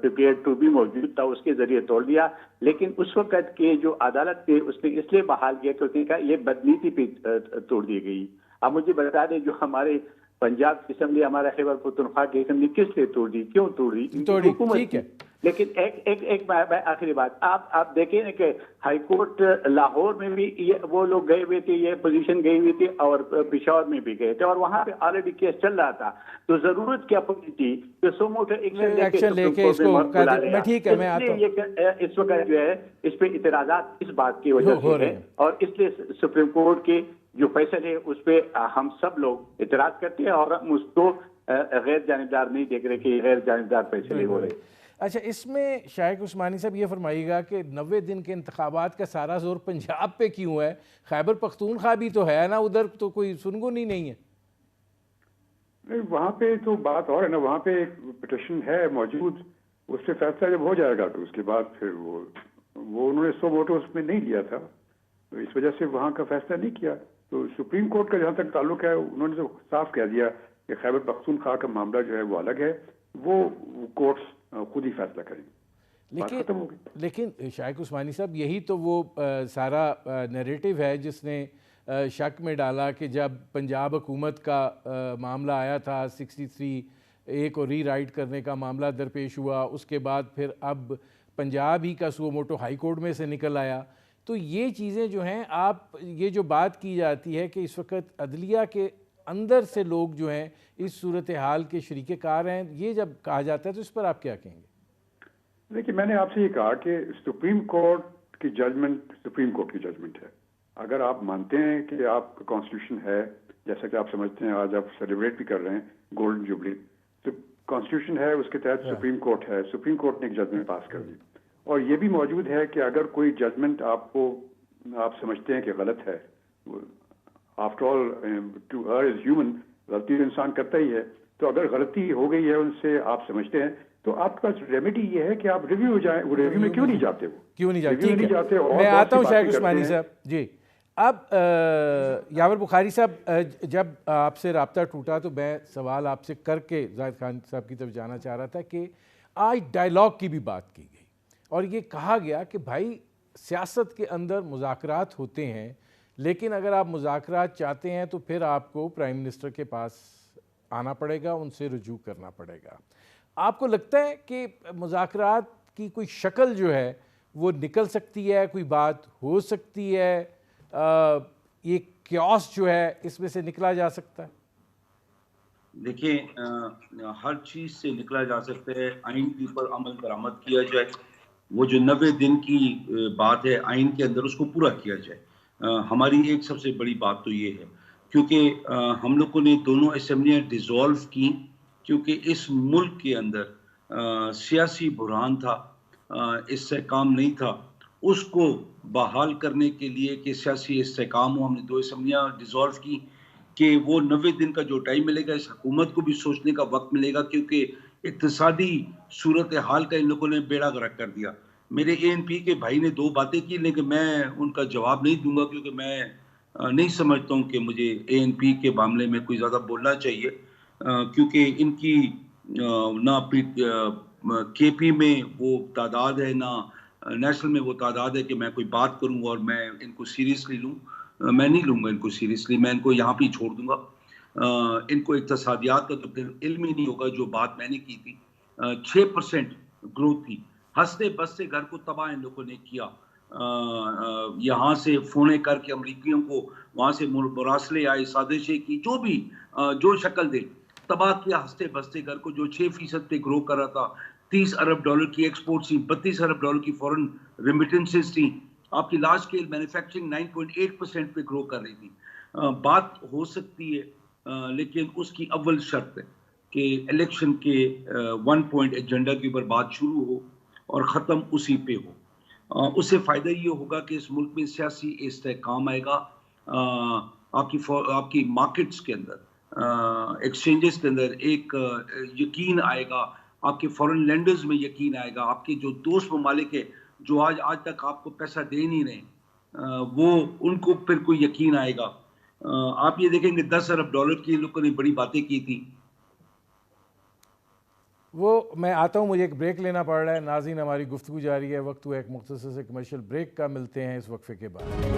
پریپیئر ٹو بھی موجود تھا، اس کے ذریعے توڑ دیا. لیکن اس وقت کے جو عدالت تھے اس نے اس لیے بحال کیا کہ اس نے کہا یہ بدنیتی پہ توڑ دی گئی. اب مجھے بتا دیں جو ہمارے پنجاب کی اسمبلی، ہمارا خیبر پختونخوا کی اسمبلی کس لیے توڑ دی، کیوں توڑ دی؟ حکومت ٹھیک ہے. لیکن ایک آخری بات آپ دیکھیں کہ ہائی کورٹ لاہور میں بھی وہ لوگ گئے ہوئے تھے، یہ پوزیشن گئی ہوئی تھی، اور پشاور میں بھی گئے تھے، اور وہاں پہ آلریڈی کیس چل رہا تھا. تو ضرورت کیا پڑی تھی کہ سو موٹو ایکشن لے کے اس کو بلا لیا. ٹھیک ہے، میں آتا ہوں. اس وقت جو ہے اس پہ اعتراضات اس بات کی وجہ سے ہے، اور اس لیے سپریم کورٹ کے جو فیصلے ہے اس پہ ہم سب لوگ اعتراض کرتے ہیں، اور ہم اس کو غیر جانبدار نہیں دیکھ رہے کہ غیر جانبدار فیصلے ہو رہے. اچھا، اس میں شائق عثمانی صاحب یہ فرمائیے گا کہ 90 دن کے انتخابات کا سارا زور پنجاب پہ کیوں ہے؟ خیبر پختونخوا بھی تو ہے نا، ادھر تو کوئی سنگونی نہیں ہے. نہیں، وہاں پہ تو بات اور ہے نا، وہاں پہ ایک پٹیشن ہے موجود، اس پہ فیصلہ جب ہو جائے گا تو اس کے بعد پھر وہ انہوں نے 100 ووٹوں اس میں نہیں لیا تھا، تو اس وجہ سے وہاں کا فیصلہ نہیں کیا. تو سپریم کورٹ کا جہاں تک تعلق ہے انہوں نے تو صاف کہہ دیا کہ خیبر پختونخوا کا معاملہ جو ہے وہ الگ ہے، وہ کورٹس خود ہی فیصلہ کریں. لیکن شائق عثمانی صاحب یہی تو وہ سارا نیریٹو ہے جس نے شک میں ڈالا کہ جب پنجاب حکومت کا معاملہ آیا تھا 63A کو ری رائٹ کرنے کا معاملہ درپیش ہوا، اس کے بعد پھر اب پنجاب ہی کا سو موٹو ہائی کورٹ میں سے نکل آیا. تو یہ چیزیں جو ہیں، آپ یہ جو بات کی جاتی ہے کہ اس وقت عدلیہ کے اندر سے لوگ جو ہیں اس صورتحال کے شریک کار ہیں، یہ جب کہا جاتا ہے تو اس پر آپ کیا کہیں گے؟ دیکھیے میں نے آپ سے یہ کہا کہ سپریم کورٹ کی ججمنٹ سپریم کورٹ کی ججمنٹ ہے. اگر آپ مانتے ہیں کہ آپ کا کانسٹیٹیوشن ہے، جیسا کہ آپ سمجھتے ہیں آج آپ سیلیبریٹ بھی کر رہے ہیں گولڈن جوبلی، تو کانسٹیٹیوشن ہے، اس کے تحت سپریم کورٹ ہے، سپریم کورٹ نے ایک ججمنٹ پاس کر دی. اور یہ بھی موجود ہے کہ اگر کوئی ججمنٹ آپ سمجھتے ہیں کہ غلط ہے، after all to err is human, غلطی تو انسان کرتا ہی ہے، تو اگر غلطی ہو گئی ہے ان سے آپ سمجھتے ہیں تو آپ کا ریمیڈی یہ ہے کہ آپ ریویو ہو جائیں. وہ ریویو میں کیوں نہیں جاتے؟ میں آتا ہوں شائق عثمانی صاحب. جی، اب یاور بخاری صاحب، جب آپ سے رابطہ ٹوٹا تو میں سوال آپ سے کر کے زاہد خان صاحب کی طرف جانا چاہ رہا تھا کہ آج ڈائلاگ کی بھی بات کی گئی اور یہ کہا گیا کہ بھائی سیاست کے اندر مذاکرات ہوتے ہیں، لیکن اگر آپ مذاکرات چاہتے ہیں تو پھر آپ کو پرائم منسٹر کے پاس آنا پڑے گا، ان سے رجوع کرنا پڑے گا. آپ کو لگتا ہے کہ مذاکرات کی کوئی شکل جو ہے وہ نکل سکتی ہے، کوئی بات ہو سکتی ہے، یہ کیوس جو ہے اس میں سے نکلا جا سکتا ہے؟ دیکھیں ہر چیز سے نکلا جا سکتا ہے، آئین کے اوپر عمل درآمد کیا جائے، وہ جو 90 دن کی بات ہے آئین کے اندر اس کو پورا کیا جائے۔ ہماری ایک سب سے بڑی بات تو یہ ہے، کیونکہ ہم لوگوں نے دونوں اسمبلیاں ڈیزولو کی، کیونکہ اس ملک کے اندر سیاسی بحران تھا، استحکام نہیں تھا، اس کو بحال کرنے کے لیے کہ سیاسی استحکام ہو، ہم نے 2 اسمبلیاں ڈیزولو کی کہ وہ 90 دن کا جو ٹائم ملے گا اس حکومت کو بھی سوچنے کا وقت ملے گا، کیونکہ اقتصادی صورتحال کا ان لوگوں نے بیڑا غرق کر دیا۔ میرے اے این پی کے بھائی نے 2 باتیں کی، لیکن میں ان کا جواب نہیں دوں گا، کیونکہ میں نہیں سمجھتا ہوں کہ مجھے اے این پی کے معاملے میں کوئی زیادہ بولنا چاہیے، کیونکہ ان کی نہ کے پی میں وہ تعداد ہے، نہ نیشنل میں وہ تعداد ہے کہ میں کوئی بات کروں اور میں ان کو سیریسلی لوں۔ میں نہیں لوں گا ان کو سیریسلی، میں ان کو یہاں پہ چھوڑ دوں گا۔ ان کو اقتصادیات کا تو پھر علم ہی نہیں ہوگا۔ جو بات میں نے کی تھی 6% گروتھ تھی، ہنستے بستے گھر کو تباہ ان لوگوں نے کیا۔ یہاں سے فونے کر کے امریکیوں کو، وہاں سے مراسلے آئے، سازشیں کی، جو بھی جو شکل دے، تباہ کیا ہنستے بستے گھر کو۔ جو 6% پہ گرو کر رہا تھا، $30 ارب کی ایکسپورٹ تھی، $32 ارب کی فورن ریمیٹنسز تھیں، آپ کی لارج اسکیل مینوفیکچرنگ 9.8% پہ گرو کر رہی تھی۔ بات ہو سکتی ہے، لیکن اس کی اول شرط ہے کہ الیکشن کے 1 پوائنٹ ایجنڈا کے اوپر بات شروع ہو اور ختم اسی پہ ہو۔ اس سے فائدہ یہ ہوگا کہ اس ملک میں سیاسی استحکام آئے گا، آپ کی مارکیٹس کے اندر، ایکسچینجز کے اندر ایک یقین آئے گا، آپ کے فورن لینڈرز میں یقین آئے گا، آپ کے جو دوست ممالک ہیں جو آج تک آپ کو پیسہ دے نہیں رہے، وہ ان کو پھر کوئی یقین آئے گا۔ آپ یہ دیکھیں گے $10 ارب کی لوگوں نے بڑی باتیں کی تھی۔ وہ میں آتا ہوں، مجھے ایک بریک لینا پڑ رہا ہے۔ ناظرین، ہماری گفتگو جاری ہے، وقت ہوا ایک مختصر سے کمرشل بریک کا، ملتے ہیں اس وقفے کے بعد۔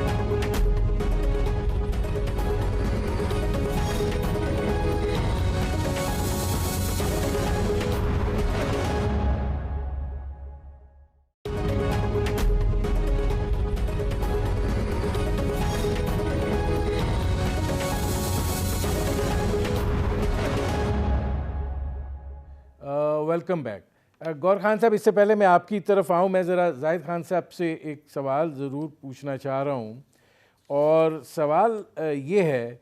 Welcome back. گور خان صاحب، اس سے پہلے میں آپ کی طرف آؤں، میں ذرا زاہد خان صاحب سے ایک سوال ضرور پوچھنا چاہ رہا ہوں، اور سوال یہ ہے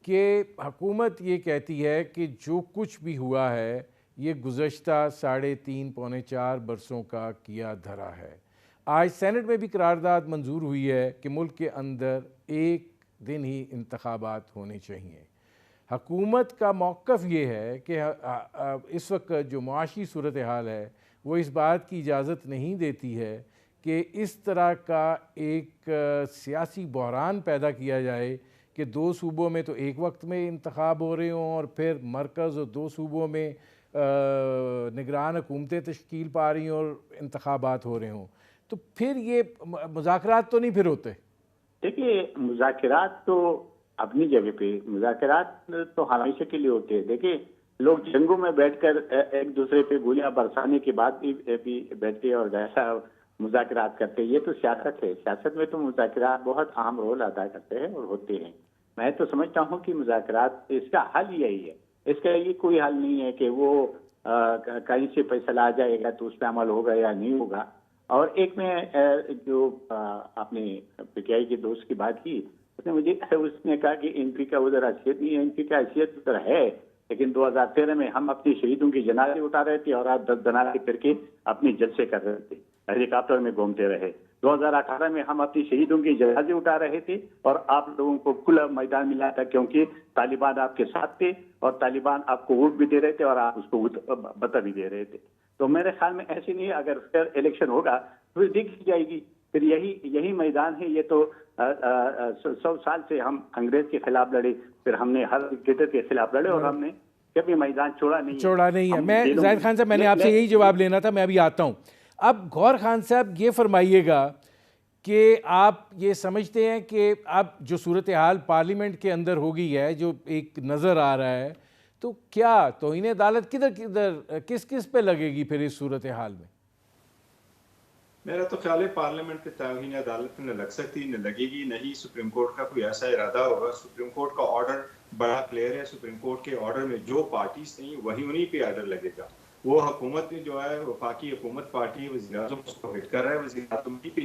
کہ حکومت یہ کہتی ہے کہ جو کچھ بھی ہوا ہے یہ گزشتہ 3.5 پونے 4 برسوں کا کیا دھرا ہے۔ آج سینٹ میں بھی قرارداد منظور ہوئی ہے کہ ملک کے اندر ایک دن ہی انتخابات ہونے چاہیے۔ حکومت کا موقف یہ ہے کہ اس وقت جو معاشی صورتحال ہے وہ اس بات کی اجازت نہیں دیتی ہے کہ اس طرح کا ایک سیاسی بحران پیدا کیا جائے کہ 2 صوبوں میں تو ایک وقت میں انتخاب ہو رہے ہوں، اور پھر مرکز اور 2 صوبوں میں نگران حکومتیں تشکیل پا رہی ہوں اور انتخابات ہو رہے ہوں۔ تو پھر یہ مذاکرات تو نہیں پھر ہوتے؟ دیکھیے، مذاکرات تو اپنی جگہ پہ، مذاکرات تو ہمیشہ کے لیے ہوتے ہیں۔ دیکھیے، لوگ جنگوں میں بیٹھ کر ایک دوسرے پہ گولیاں برسانے کے بعد بھی بیٹھتے اور جیسا مذاکرات کرتے، یہ تو سیاست ہے۔ سیاست میں تو مذاکرات بہت اہم رول ادا کرتے ہیں اور ہوتے ہیں۔ میں تو سمجھتا ہوں کہ مذاکرات اس کا حل یہی ہے۔ اس کا یہ کوئی حل نہیں ہے کہ وہ کہیں سے فیصلہ آ جائے گا تو اس پہ عمل ہوگا یا نہیں ہوگا۔ اور ایک میں جو آپ نے پی ٹی آئی کے دوست کی بات کی، اس نے کہا کہ این پی کا ادھر حیثیت نہیں ہے۔ این پی کا حیثیت ادھر ہے، لیکن 2013 میں ہم اپنی شہیدوں کی جنازے اٹھا رہے تھے اور آپ 10 جنازے کر کے اپنی جلسے کر رہے تھے، ہیلی کاپٹر میں گھومتے رہے۔ 2018 میں ہم اپنی شہیدوں کی جنازے اٹھا رہے تھے اور آپ لوگوں کو کھلا میدان ملا تھا، کیونکہ طالبان آپ کے ساتھ تھے اور طالبان آپ کو ووٹ بھی دے رہے تھے اور آپ اس کو بتا بھی دے رہے تھے۔ تو میرے خیال میں ایسے نہیں، اگر فیئر الیکشن ہوگا تو دیکھی جائے گی۔ پھر یہی میدان ہے۔ یہ تو 100 سال سے ہم انگریز کے خلاف لڑے، پھر ہم نے ہر ڈکٹیٹر کے خلاف لڑے اور ہم نے کبھی میدان چھوڑا نہیں ہے۔ میں زاہد خان صاحب، میں نے آپ سے یہی جواب لینا تھا، میں ابھی آتا ہوں۔ اب غور خان صاحب یہ فرمائیے گا کہ آپ یہ سمجھتے ہیں کہ اب جو صورتحال پارلیمنٹ کے اندر ہو گئی ہے، جو ایک نظر آ رہا ہے، تو کیا توہین عدالت کدھر کس پہ لگے گی پھر اس صورتحال میں؟ میرا تو خیال ہے پارلیمنٹ پہ توہین عدالت نہ لگ سکتی نہ لگے گی، نہ ہی سپریم کورٹ کا کوئی ایسا ارادہ ہوگا. سپریم کورٹ کا آرڈر بڑا کلیئر ہے. سپریم کورٹ کے آرڈر میں جو پارٹیز نہیں وہی انہی پہ آرڈر لگے گا. وہ حکومت میں جو ہے وفاقی حکومت پارٹی وزیر اعظم اس کو ہٹ کر رہا ہے، وزیر اعظم ہی پہ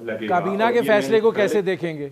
لگے گا. کابینہ کے فیصلے کو کیسے دیکھیں گے؟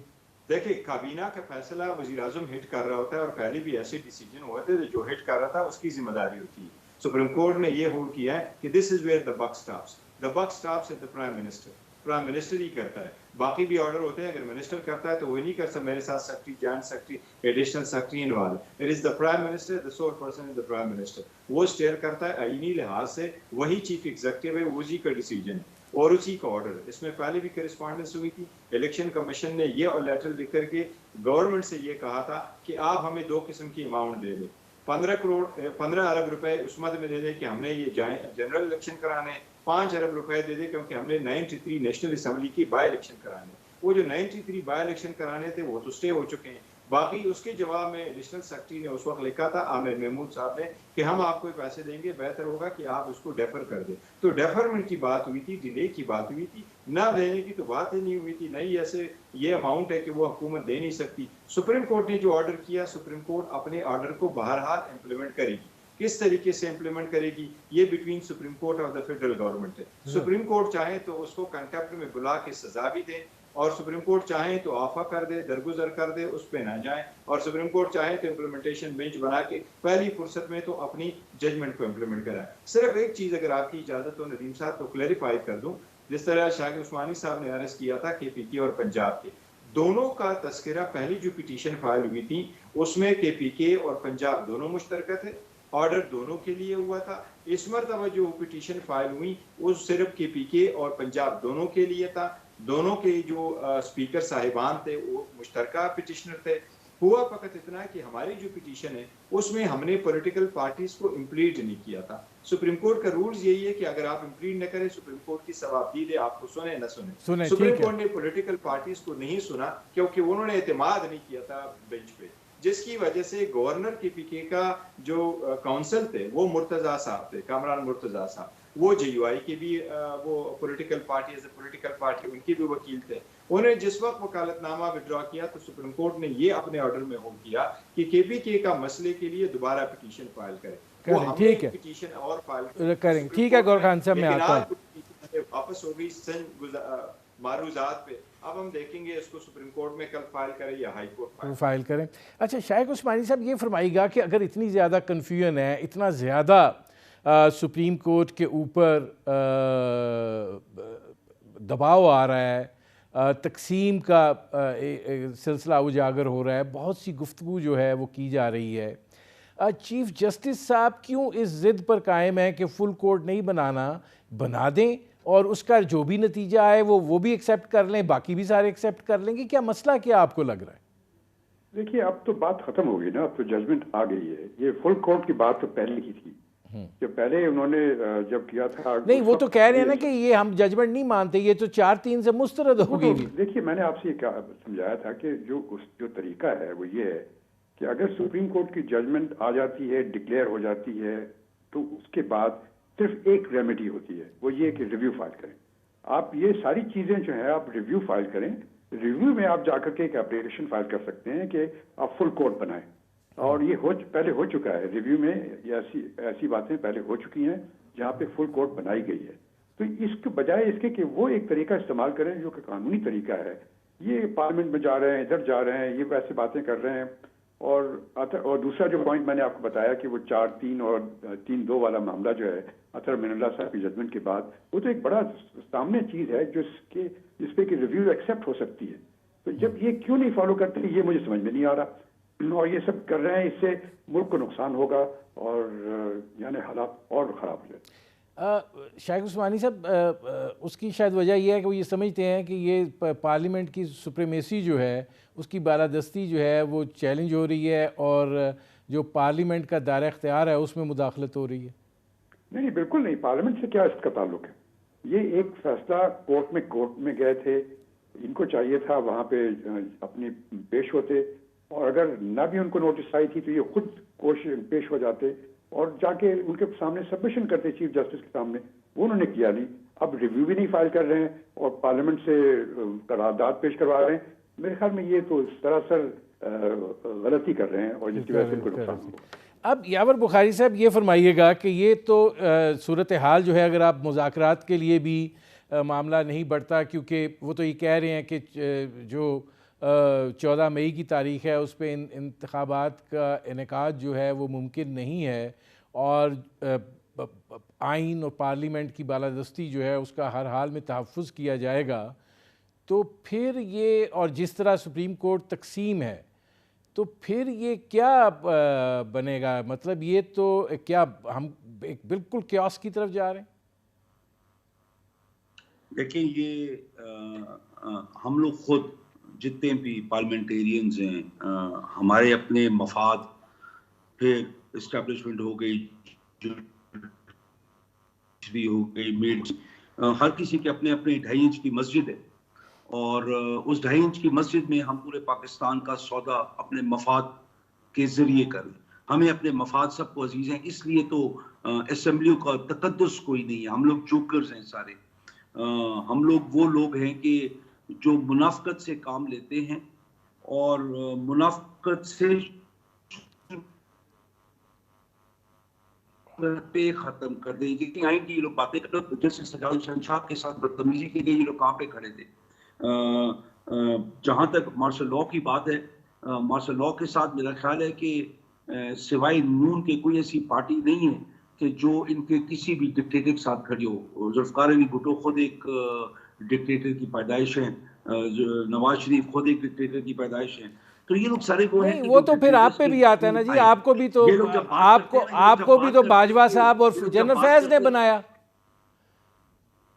دیکھیں کابینہ کا فیصلہ وزیر اعظم ہٹ کر رہا ہوتا ہے، اور پہلے بھی ایسے ڈیسیجن ہوئے تھے جو ہٹ کر رہا تھا اس کی ذمہ داری ہوتی ہے. سپریم کورٹ نے یہ رول کیا ہے کہ this is where the buck stops. The buck stops at the prime minister. Prime minister ہی کرتا ہے. باقی بھی آرڈر ہوتے ہیں، اگر منسٹر کرتا ہے تو وہ نہیں کر سکتا. میرے ساتھ secretary, joint secretary, additional secretary involve. It is the prime minister, the civil person is the prime minister. وہ اسٹیئر کرتا ہے آئینی لحاظ سے، وہی چیف ایگزیکٹو ہے، اسی کا ڈیسیجن ہے اور اسی کا آرڈر ہے. اس میں پہلے بھی کرسپونڈنس ہوئی تھی. الیکشن کمیشن نے یہ لیٹر لکھ کر کے گورنمنٹ سے یہ کہا تھا کہ آپ ہمیں دو قسم کی اماؤنٹ دے دیں. 15 ارب روپے اس مد میں دے دیں کہ ہم نے یہ جنرل الیکشن کرانے. 5 ارب روپے دے دیں کیونکہ ہم نے 93 نیشنل اسمبلی کی بائی الیکشن کرانے. وہ جو 93 بائی الیکشن کرانے تھے وہ تو اسٹے ہو چکے ہیں. باقی اس کے جواب میں ایڈیشنل سیکرٹری نے اس وقت لکھا تھا عامر محمود صاحب نے کہ ہم آپ کو پیسے دیں گے، بہتر ہوگا کہ آپ اس کو ڈیفر کر دیں. تو ڈیفرمنٹ کی بات ہوئی تھی، ڈیلے کی بات ہوئی تھی، نہ دینے کی تو بات ہی نہیں ہوئی تھی. نہیں ایسے یہ اماؤنٹ ہے کہ وہ حکومت دے نہیں سکتی. سپریم کورٹ نے جو آرڈر کیا، سپریم کورٹ اپنے آرڈر کو بہرحال امپلیمنٹ کرے گی. کس طریقے سے امپلیمنٹ کرے گی یہ بٹوین سپریم کورٹ اور دا فیڈرل گورنمنٹ ہے. سپریم کورٹ چاہے تو اس کو کنٹیمپٹ میں بلا کے سزا بھی دے، اور سپریم کورٹ چاہیں تو آفا کر دے، درگزر کر دے، اس پہ نہ جائیں. اور سپریم کورٹ چاہیں تو امپلیمنٹیشن بینچ بنا کے پہلی فرصت میں تو اپنی ججمنٹ کو امپلیمنٹ کرائے. صرف ایک چیز اگر آپ کی اجازت ہو ندیم صاحب تو کلیریفائی کر دوں. جس طرح شاہ عثمانی صاحب نے عرض کیا تھا کہ پی کے اور پنجاب کے دونوں کا تذکرہ، پہلی جو پٹیشن فائل ہوئی تھی اس میں کے پی کے اور پنجاب دونوں مشترکہ تھے، آرڈر دونوں کے لیے ہوا تھا. اس مرتبہ جو پٹیشن فائل ہوئی وہ صرف کے پی کے اور پنجاب دونوں کے لیے تھا. دونوں کے جو اسپیکر صاحبان تھے وہ مشترکہ پٹیشنر تھے. ہوا فقط اتنا کہ ہماری جو پٹیشن ہے اس میں ہم نے پولیٹیکل پارٹیز کو امپلیڈ نہیں کیا تھا. سپریم کورٹ کا رولز یہی ہے کہ اگر آپ امپلیڈ نہ کریں سپریم کورٹ کی ثوابدید ہے، آپ کو سنیں نہ سنیں. سپریم کورٹ نے پولیٹیکل پارٹیز کو نہیں سنا کیونکہ انہوں نے اعتماد نہیں کیا تھا بینچ پہ، جس کی وجہ سے گورنر کے پی کے کا جو کونسل تھے وہ مرتضیٰ صاحب تھے، کامران مرتضیٰ صاحب. وہ جے یو آئی کے بھی وہ political party as a political party ان کے بھی وکیل تھے. انہوں نے جس وقت وکالت نامہ وڈرا کیا تو سپریم کورٹ نے یہ اپنے آرڈر میں ہولڈ کیا کہ کے پی کے کا مسئلے کے لیے دوبارہ پٹیشن فائل کرے. ٹھیک ہے، پٹیشن اور فائل کریں. ٹھیک ہے گور خان صاحب، میں آتا ہوں. واپس ہو گئی سند معروضات پہ. اب ہم دیکھیں گے اس کو سپریم کورٹ میں کل فائل کریں یا ہائی کورٹ فائل کریں. اچھا شاہ عثمانی صاحب یہ فرمائیے گا کہ اگر اتنی زیادہ کنفیوژن ہے، اتنا زیادہ سپریم کورٹ کے اوپر دباؤ آ رہا ہے، تقسیم کا سلسلہ اجاگر ہو رہا ہے، بہت سی گفتگو جو ہے وہ کی جا رہی ہے، چیف جسٹس صاحب کیوں اس ضد پر قائم ہے کہ فل کورٹ نہیں بنانا، بنا دیں اور اس کا جو بھی نتیجہ آئے وہ بھی ایکسیپٹ کر لیں، باقی بھی سارے ایکسیپٹ کر لیں گے؟ کیا مسئلہ کیا آپ کو لگ رہا ہے؟ دیکھیے اب تو بات ختم ہو گئی نا، اب تو ججمنٹ آ گئی ہے. یہ فل کورٹ کی بات تو پہلے ہی تھی، جو پہلے انہوں نے جب کیا تھا. نہیں وہ تو کہہ رہے ہیں نا کہ یہ ہم ججمنٹ نہیں مانتے، یہ تو 4-3 سے مسترد ہو گئی. دیکھیے میں نے آپ سے یہ سمجھایا تھا کہ جو طریقہ ہے وہ یہ ہے کہ اگر سپریم کورٹ کی ججمنٹ آ جاتی ہے، ڈکلیئر ہو جاتی ہے، تو اس کے بعد صرف ایک ریمیڈی ہوتی ہے، وہ یہ کہ ریویو فائل کریں. آپ یہ ساری چیزیں جو ہیں آپ ریویو فائل کریں. ریویو میں آپ جا کر کے ایک اپلیکیشن فائل کر سکتے ہیں کہ آپ فل کورٹ بنائیں، اور یہ پہلے ہو چکا ہے. ریویو میں ایسی باتیں پہلے ہو چکی ہیں جہاں پہ فل کورٹ بنائی گئی ہے. تو اس کے بجائے اس کے کہ وہ ایک طریقہ استعمال کریں جو کہ قانونی طریقہ ہے. یہ پارلیمنٹ میں جا رہے ہیں، ادھر جا رہے ہیں، یہ ویسے باتیں کر رہے ہیں. اور دوسرا جو پوائنٹ میں نے آپ کو بتایا کہ وہ 4-3 اور 3-2 والا معاملہ جو ہے اطہر من اللہ صاحب کی ججمنٹ کے بعد، وہ تو ایک بڑا سامنے چیز ہے جس پہ کہ ریویو ایکسیپٹ ہو سکتی ہے. تو جب یہ کیوں نہیں فالو کرتے یہ مجھے سمجھ میں نہیں آ رہا. اور یہ سب کر رہے ہیں، اس سے ملک کو نقصان ہوگا اور یعنی حالات اور خراب ہو جائے. شاہ عثمانی صاحب اس کی شاید وجہ یہ ہے کہ وہ یہ سمجھتے ہیں کہ یہ پارلیمنٹ کی سپریمیسی جو ہے، اس کی بالادستی جو ہے وہ چیلنج ہو رہی ہے، اور جو پارلیمنٹ کا دائرہ اختیار ہے اس میں مداخلت ہو رہی ہے. نہیں بالکل نہیں، پارلیمنٹ سے کیا اس کا تعلق ہے؟ یہ ایک فیصلہ کورٹ میں گئے تھے، ان کو چاہیے تھا وہاں پہ اپنی پیش ہوتے، اور اگر نہ بھی ان کو نوٹس آئی تھی تو یہ خود پیش ہو جاتے اور جا کے ان کے سامنے سبمیشن کرتے چیف جسٹس کے سامنے. وہ انہوں نے کیا نہیں. اب ریویو بھی نہیں فائل کر رہے ہیں اور پارلیمنٹ سے قرارداد پیش کروا رہے ہیں. میرے خیال میں یہ تو سراسر غلطی کر رہے ہیں اور جس کی وجہ سے ان کو نقصان ہوا. اب یاور بخاری صاحب یہ فرمائیے گا کہ یہ تو صورتحال جو ہے اگر آپ مذاکرات کے لیے بھی معاملہ نہیں بڑھتا، کیونکہ وہ تو یہ کہہ رہے ہیں کہ جو 14 مئی کی تاریخ ہے اس پہ انتخابات کا انعقاد جو ہے وہ ممکن نہیں ہے، اور آئین اور پارلیمنٹ کی بالادستی جو ہے اس کا ہر حال میں تحفظ کیا جائے گا، تو پھر یہ، اور جس طرح سپریم کورٹ تقسیم ہے، تو پھر یہ کیا بنے گا؟ مطلب یہ تو کیا ہم ایک بالکل کیوس کی طرف جا رہے ہیں؟ دیکھیں، یہ ہم لوگ خود جتنے بھی پارلیمنٹیرینز ہیں، ہمارے اپنے مفاد، پھر اسٹیبلشمنٹ ہو گئی، جوڈیشری ہو گئی، میڈ، ہر کسی کے اپنے اپنے 2.5 انچ کی مسجد ہے، اور اس 2.5 انچ کی مسجد میں ہم پورے پاکستان کا سودا اپنے مفاد کے ذریعے کریں. ہمیں اپنے مفاد سب کو عزیز ہیں، اس لیے تو اسمبلیوں کا تقدس کوئی نہیں ہے. ہم لوگ جوکرز ہیں سارے. ہم لوگ وہ لوگ ہیں کہ جو منافقت سے کام لیتے ہیں اور منافقت سے پہ ختم کر دیں گے. آئیں گے یہ لوگ باتیں کر رہے، جیسے سجاد حسین صاحب کے ساتھ بدتمیزی کی گئی، یہ لوگ کہاں پہ کھڑے تھے؟ جہاں تک مارشل لاء کی بات ہے، مارشل لاء کے ساتھ میرا خیال ہے کہ سوائے نون کے کوئی ایسی پارٹی نہیں ہے کہ جو ان کے کسی بھی ڈکٹیٹر کے ساتھ کھڑی ہو. ذوالفقار علی بھٹو خود ایک ڈکٹیٹر کی پیدائش ہیں، نواز شریف خود ایک ڈکٹیٹر کی پیدائش ہیں. تو یہ لوگ سارے وہ ہیں نہیں، وہ تو پھر آپ پہ بھی آتا ہے نا جی. آپ کو بھی تو باجوہ صاحب اور جنرل فیض نے بنایا.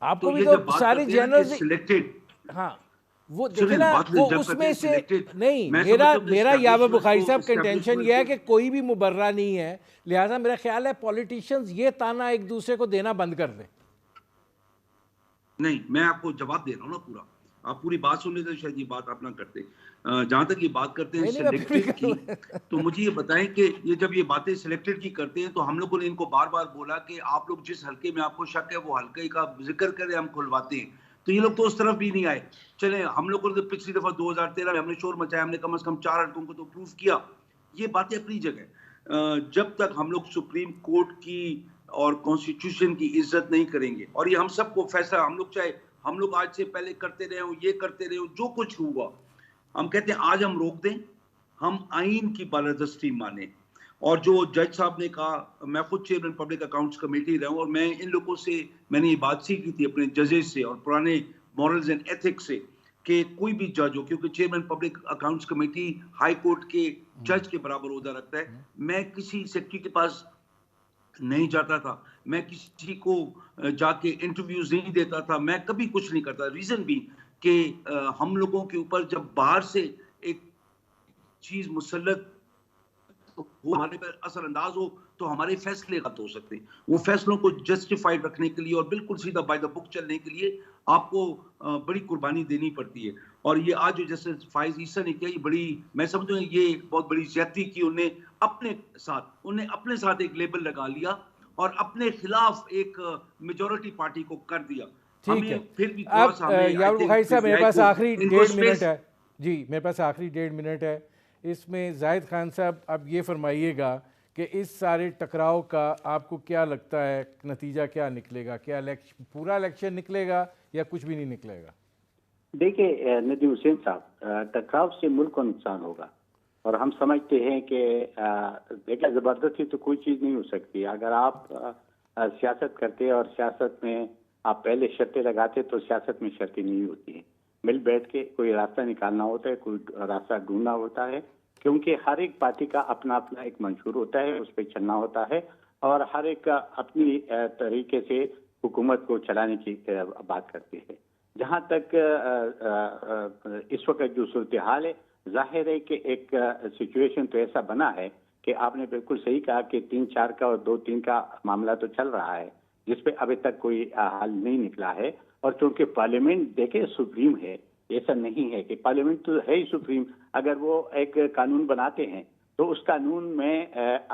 آپ کو بھی تو ساری جنرل، ہاں وہ دیکھیں نا، وہ اس میں سے نہیں. میرا یاور بخاری صاحب کنٹینشن یہ ہے کہ کوئی بھی مبررہ نہیں ہے، لہٰذا میرا خیال ہے پولیٹیشنز یہ تانا ایک دوسرے کو دینا بند کر دیں. نہیں، میں آپ کو جواب دے رہا ہوں نا پورا. آپ پوری بات سن لیتے شاید یہ بات آپ نہ کرتے. جہاں تک یہ بات کرتے ہیں سلیکٹڈ کی، تو مجھے یہ بتائیں کہ یہ جب یہ باتیں سلیکٹڈ کی کرتے ہیں تو ہم لوگوں نے ان کو بار بار بولا کہ آپ لوگ جس حلقے میں آپ کو شک ہے وہ حلقے کا ذکر کریں، ہم کھلواتے ہیں. تو یہ لوگ تو اس طرف بھی نہیں آئے. چلیں، ہم لوگوں نے پچھلی دفعہ 2013 میں ہم نے شور مچایا، ہم نے کم از کم 4 حلقوں کو تو پروف کیا. یہ باتیں اپنی جگہ. جب تک ہم لوگ سپریم کورٹ کی اور کانسٹیٹیوشن کی عزت نہیں کریں گے، اور یہ ہم سب کو فیصلہ، ہم لوگ چاہے ہم لوگ آج سے پہلے کرتے رہے ہوں، یہ کرتے رہے ہوں، جو کچھ ہوا، ہم کہتے ہیں آج ہم روک دیں، ہم آئین کی بالادستی مانیں. اور جو جج صاحب نے کہا، میں خود چیئرمین پبلک اکاؤنٹس کمیٹی رہا ہوں، اور میں ان لوگوں سے، میں نے یہ بات سیکھی تھی اپنے ججز سے اور پرانے مورلز اینڈ ایتھکس سے، کہ کوئی بھی جج ہو، کیونکہ chairman public accounts committee high court کے جج کے برابر عہدہ رکھتا ہے. میں کسی سیکرٹری کے پاس نہیں جاتا تھا، میں کسی کو جا کے انٹرویوز نہیں دیتا تھا، میں کبھی کچھ نہیں کرتا. ریزن بھی کہ ہم لوگوں کے اوپر جب باہر سے ایک چیز مسلط ہو، ہمارے پر اثر انداز ہو، تو ہمارے فیصلے غلط ہو سکتے ہیں. وہ فیصلوں کو جسٹیفائڈ رکھنے کے لیے اور بالکل سیدھا بائی دا بک چلنے کے لیے آپ کو بڑی قربانی دینی پڑتی ہے. اور یہ آج جو جیسے فائز عیسیٰ نے کیا، یہ بڑی، میں سمجھتا ہوں یہ بہت بڑی زیادتی کی. انہیں اپنے ساتھ ایک لیبل لگا لیا اور اپنے خلاف ایک میجورٹی پارٹی کو کر دیا. ٹھیک ہے. اب یاور بخاری صاحب، میرے پاس آخری 1.5 منٹ ہے جی، میرے پاس آخری 1.5 منٹ ہے. اس میں زاہد خان صاحب اب یہ فرمائیے گا کہ اس سارے ٹکراؤ کا آپ کو کیا لگتا ہے نتیجہ کیا نکلے گا؟ کیا پورا الیکشن نکلے گا یا کچھ بھی نہیں نکلے گا؟ دیکھیے ندیم حسین صاحب، ٹکراؤ سے ملک کو نقصان ہوگا، اور ہم سمجھتے ہیں کہ دیکھیں، زبردستی تو کوئی چیز نہیں ہو سکتی. اگر آپ سیاست کرتے اور سیاست میں آپ پہلے شرطیں لگاتے تو سیاست میں شرطیں نہیں ہوتی ہیں. مل بیٹھ کے کوئی راستہ نکالنا ہوتا ہے، کوئی راستہ ڈھونڈنا ہوتا ہے، کیونکہ ہر ایک پارٹی کا اپنا اپنا ایک منشور ہوتا ہے، اس پہ چلنا ہوتا ہے، اور ہر ایک کا اپنی طریقے سے حکومت کو چلانے کی بات کرتی ہے. جہاں تک اس وقت جو صورتحال ہے، ظاہر ہے کہ ایک سچویشن تو ایسا بنا ہے کہ آپ نے بالکل صحیح کہا کہ 3-4 کا اور 2-3 کا معاملہ تو چل رہا ہے، جس پہ ابھی تک کوئی حل نہیں نکلا ہے. اور چونکہ پارلیمنٹ دیکھیں سپریم ہے، ایسا نہیں ہے کہ پارلیمنٹ تو ہے ہی سپریم. اگر وہ ایک قانون بناتے ہیں تو اس قانون میں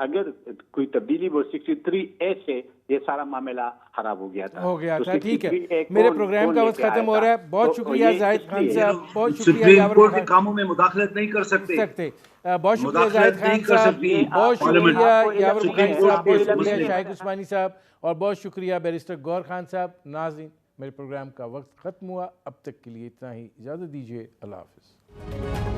اگر کوئی تبدیلی وہ 63A سے یہ سارا معاملہ خراب ہو گیا تھا. ٹھیک ہے, میرے پروگرام کا وقت ختم ہو رہا ہے. بہت شکریہ زاہد خان صاحب, بہت شکریہ سپریم کورٹ کے کاموں میں مداخلت نہیں کر سکتے, بہت شکریہ زاہد خان صاحب, بہت شکریہ یاور بخاری صاحب, بہت شکریہ شاہد عثمانی صاحب, اور بہت شکریہ بیرسٹر گور خان صاحب. ناظرین, میرے پروگرام کا وقت ختم ہوا, اب تک کے لیے اتنا ہی, اجازت دیجیے, اللہ حافظ.